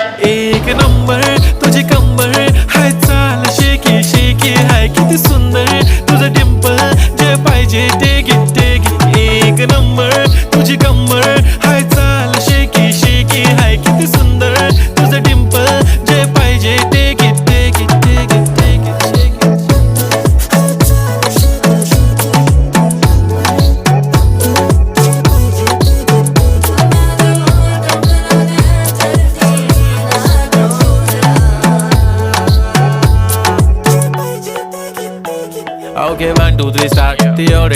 एक नंबर तुझी कंबर हाय, चाल शेकी शेकी हाय, किती सुंदर तुझं डिंपल, जे पाहिजे ते घे ते घे. एक नंबर तुझी कंबर हाय, चाल शेकी शेकी हाय, किती सुंदर तुझं डिंपल, जे पाहिजे ते घे ते घे ते घे ते घे शेकी. Okay, 1, 2, 3, start. Theory.